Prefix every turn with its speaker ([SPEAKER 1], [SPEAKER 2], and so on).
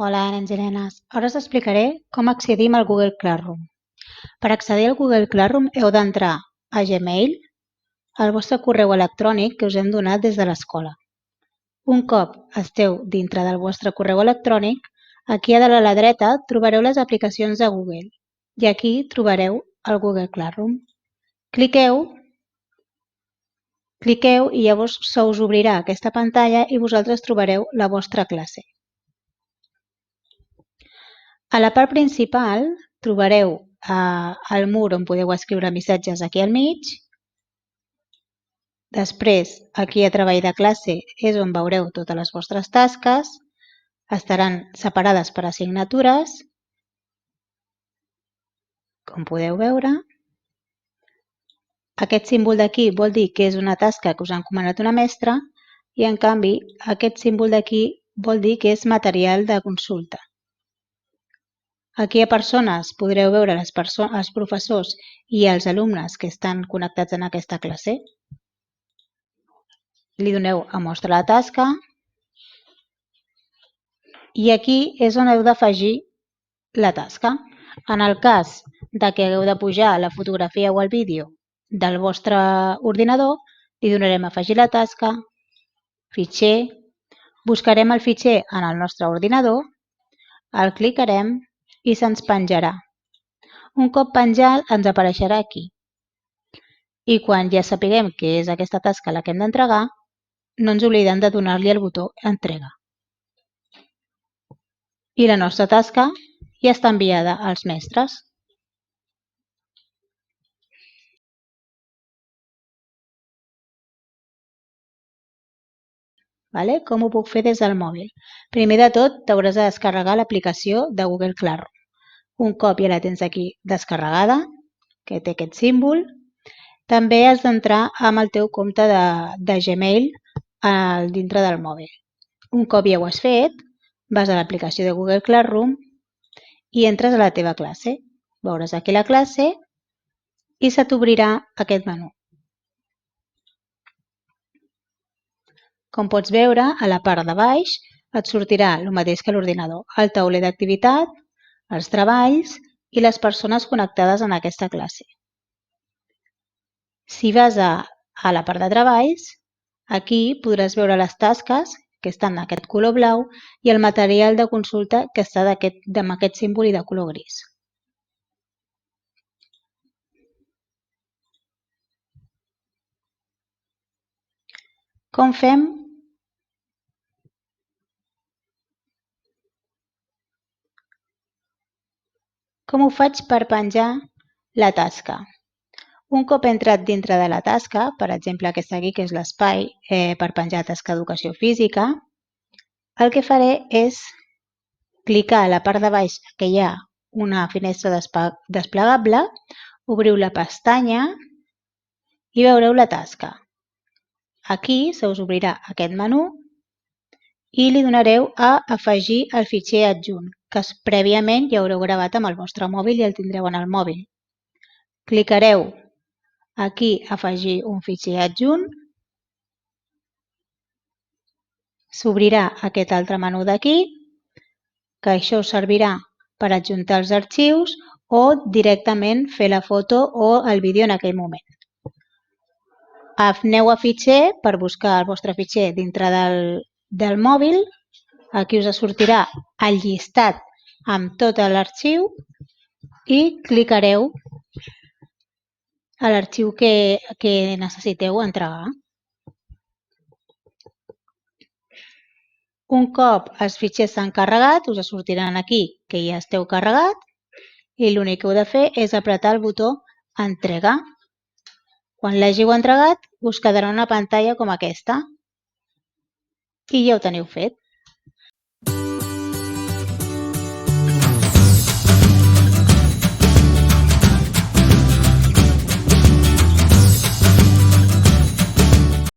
[SPEAKER 1] Hola, nens i nenes. Ara us explicaré com accedim al Google Classroom. Per accedir al Google Classroom heu d'entrar a Gmail, al vostre correu electrònic que us hem donat des de l'escola. Un cop esteu dintre del vostre correu electrònic, aquí a dalt a la dreta trobareu les aplicacions de Google i aquí trobareu el Google Classroom. Cliqueu i llavors se us obrirà aquesta pantalla i vosaltres trobareu la vostra classe. A la part principal trobareu el mur on podeu escriure missatges aquí al mig. Després, aquí a treball de classe és on veureu totes les vostres tasques. Estaran separades per assignatures, com podeu veure. Aquest símbol d'aquí vol dir que és una tasca que us ha encomanat una mestra i, en canvi, aquest símbol d'aquí vol dir que és material de consulta. Aquí a persones podreu veure els professors i els alumnes que estan connectats en aquesta classe. Li doneu a mostrar la tasca i aquí és on heu d'afegir la tasca. En el cas de que hagueu de pujar la fotografia o el vídeo del vostre ordinador, li donarem a afegir la tasca, fitxer, buscarem el fitxer en el nostre ordinador, el clicarem i se'ns penjarà. Un cop penjat ens apareixerà aquí. I quan ja sapiguem que és aquesta tasca la que hem d'entregar, no ens oblidem de donar-li el botó entrega. I la nostra tasca ja està enviada als mestres. Com ho puc fer des del mòbil? Primer de tot, t'hauràs de descarregar l'aplicació de Google Classroom. Un cop ja la tens aquí descarregada, que té aquest símbol, també has d'entrar amb el teu compte de Gmail dintre del mòbil. Un cop ja ho has fet, vas a l'aplicació de Google Classroom i entres a la teva classe. Veuràs aquí la classe i se t'obrirà aquest menú. Com pots veure, a la part de baix et sortirà el mateix que l'ordinador, el tauler d'activitat, els treballs i les persones connectades en aquesta classe. Si vas a la part de treballs, aquí podràs veure les tasques que estan d'aquest color blau i el material de consulta que està amb aquest símbol i de color gris. Com fem? Com ho faig per penjar la tasca? Un cop he entrat dintre de la tasca, per exemple aquesta aquí que és l'espai per penjar tasca d'educació física, el que faré és clicar a la part de baix que hi ha una finestra desplegable, obriu la pestanya i veureu la tasca. Aquí se us obrirà aquest menú i li donareu a afegir el fitxer adjunt, que prèviament ja haureu gravat amb el vostre mòbil i el tindreu en el mòbil. Clicareu aquí afegir un fitxer adjunt, s'obrirà aquest altre menú d'aquí, que això us servirà per adjuntar els arxius o directament fer la foto o el vídeo en aquell moment. Aneu a fitxer per buscar el vostre fitxer dintre del mòbil. Aquí us sortirà el llistat amb tot l'arxiu i clicareu a l'arxiu que necessiteu entregar. Un cop els fitxers s'han carregat, us sortiran aquí que ja esteu carregat i l'únic que heu de fer és apretar el botó entregar. Quan l'hàgiu entregat, us quedarà una pantalla com aquesta i ja ho teniu fet.